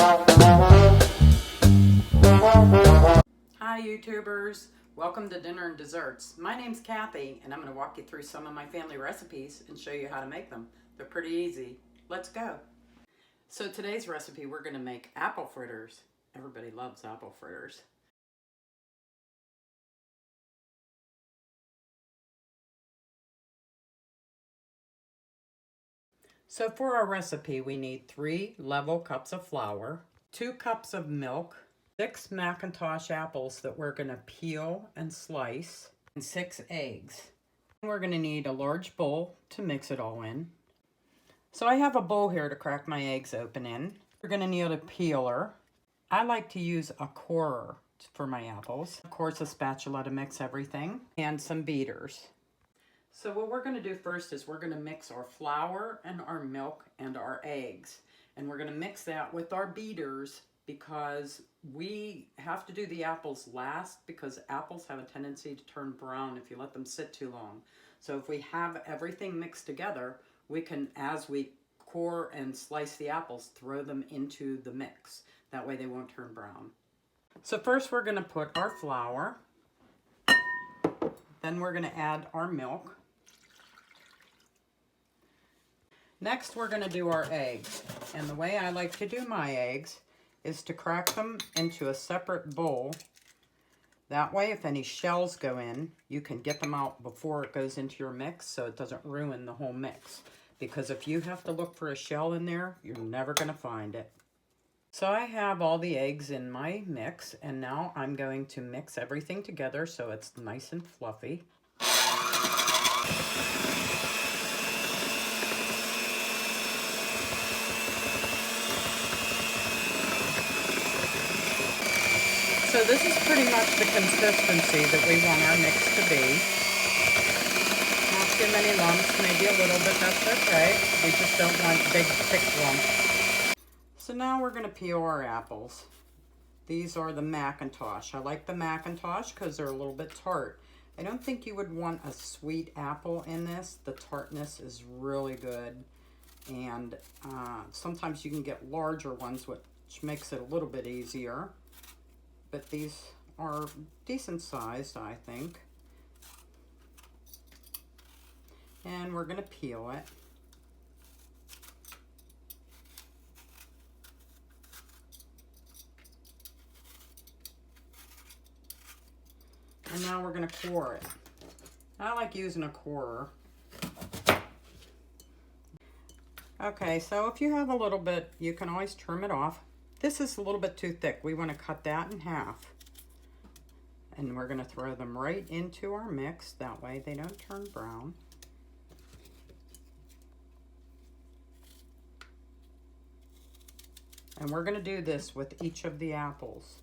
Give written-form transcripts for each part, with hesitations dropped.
Hi YouTubers, welcome to Dinner and Desserts. My name's Kathy and I'm going to walk you through some of my family recipes and show you how to make them. They're pretty easy. Let's go. So today's recipe, we're going to make apple fritters. Everybody loves apple fritters. So for our recipe, we need 3 level cups of flour, 2 cups of milk, 6 Macintosh apples that we're going to peel and slice, and 6 eggs. We're going to need a large bowl to mix it all in. So I have a bowl here to crack my eggs open in. We're going to need a peeler. I like to use a corer for my apples. Of course, a spatula to mix everything, and some beaters. So what we're going to do first is we're going to mix our flour and our milk and our eggs. And we're going to mix that with our beaters because we have to do the apples last because apples have a tendency to turn brown if you let them sit too long. So if we have everything mixed together, we can, as we core and slice the apples, throw them into the mix. That way they won't turn brown. So first we're going to put our flour. Then we're going to add our milk. Next, we're going to do our eggs. And the way I like to do my eggs is to crack them into a separate bowl. That way, if any shells go in, you can get them out before it goes into your mix so it doesn't ruin the whole mix. Because if you have to look for a shell in there, you're never going to find it. So I have all the eggs in my mix, and now I'm going to mix everything together so it's nice and fluffy. So this is pretty much the consistency that we want our mix to be. Not too many lumps, maybe a little bit, that's okay. We just don't want big, thick lumps. So now we're going to peel our apples. These are the Macintosh. I like the Macintosh because they're a little bit tart. I don't think you would want a sweet apple in this. The tartness is really good. And sometimes you can get larger ones, which makes it a little bit easier. But these are decent sized, I think. And we're going to peel it. And now we're going to core it. I like using a corer. Okay, so if you have a little bit, you can always trim it off. This is a little bit too thick. We want to cut that in half. And we're going to throw them right into our mix. That way they don't turn brown. And we're going to do this with each of the apples.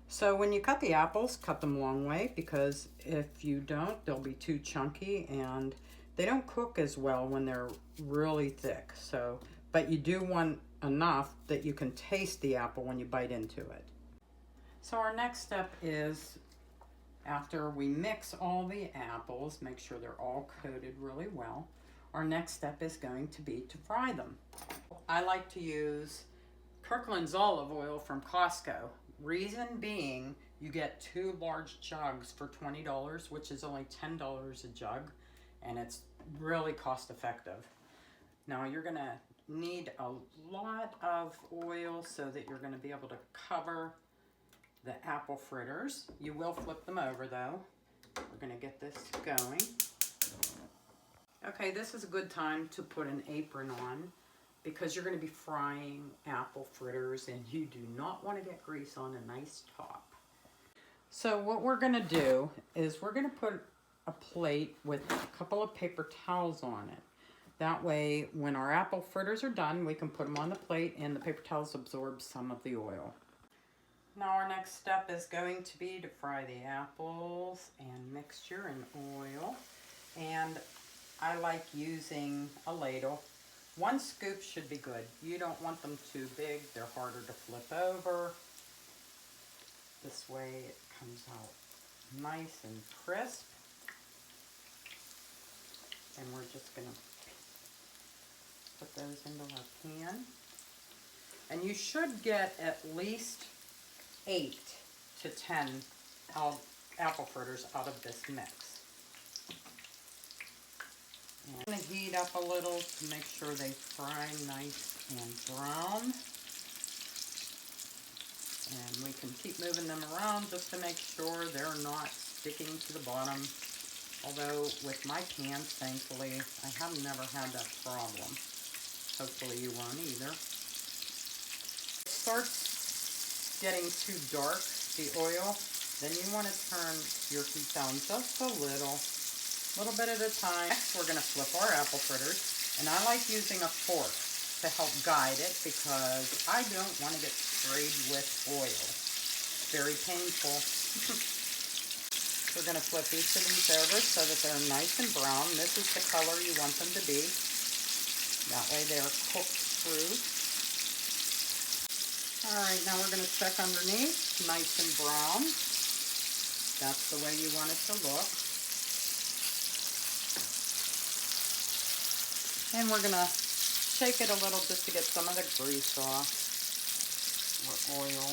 So when you cut the apples, cut them a long way because if you don't, they'll be too chunky and they don't cook as well when they're really thick. So, but you do want enough that you can taste the apple when you bite into it. So our next step is, after we mix all the apples, make sure they're all coated really well, our next step is going to be to fry them. I like to use Kirkland's olive oil from Costco. Reason being, you get 2 large jugs for $20, which is only $10 a jug, and it's really cost effective. Now you're going to need a lot of oil so that you're going to be able to cover the apple fritters. You will flip them over though. We're going to get this going. Okay, this is a good time to put an apron on because you're going to be frying apple fritters and you do not want to get grease on a nice top. So what we're going to do is we're going to put a plate with a couple of paper towels on it. That way when our apple fritters are done, we can put them on the plate and the paper towels absorb some of the oil. Now our next step is going to be to fry the apples and mixture in oil. And I like using a ladle. 1 scoop should be good. You don't want them too big. They're harder to flip over. This way it comes out nice and crisp. And we're just going to put those into our pan. And you should get at least 8 to 10 apple fritters out of this mix. And I'm going to heat up a little to make sure they fry nice and brown. And we can keep moving them around just to make sure they're not sticking to the bottom. Although with my pans, thankfully, I have never had that problem. Hopefully you won't either. It starts getting too dark, the oil, then you want to turn your heat down just a little bit at a time. Next, we're going to flip our apple fritters, and I like using a fork to help guide it because I don't want to get sprayed with oil. It's very painful. We're going to flip each of these over so that they're nice and brown. This is the color you want them to be. That way they're cooked through. Alright, now we're going to check underneath. Nice and brown. That's the way you want it to look. And we're going to shake it a little just to get some of the grease off, or oil.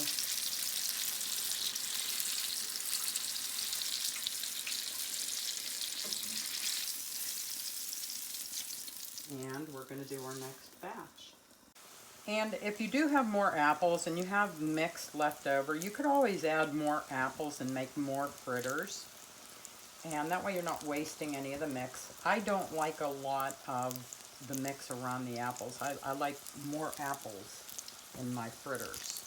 And we're going to do our next batch. And if you do have more apples and you have mix left over, you could always add more apples and make more fritters. And that way you're not wasting any of the mix. I don't like a lot of the mix around the apples. I like more apples in my fritters.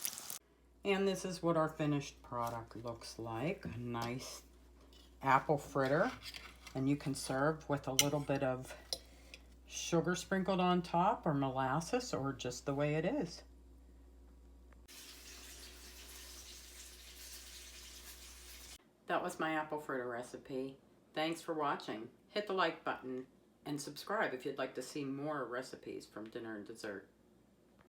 And this is what our finished product looks like. A nice apple fritter. And you can serve with a little bit of sugar sprinkled on top or molasses or just the way it is. That was my apple fritter recipe. Thanks for watching. Hit the like button and subscribe if you'd like to see more recipes from dinner and dessert.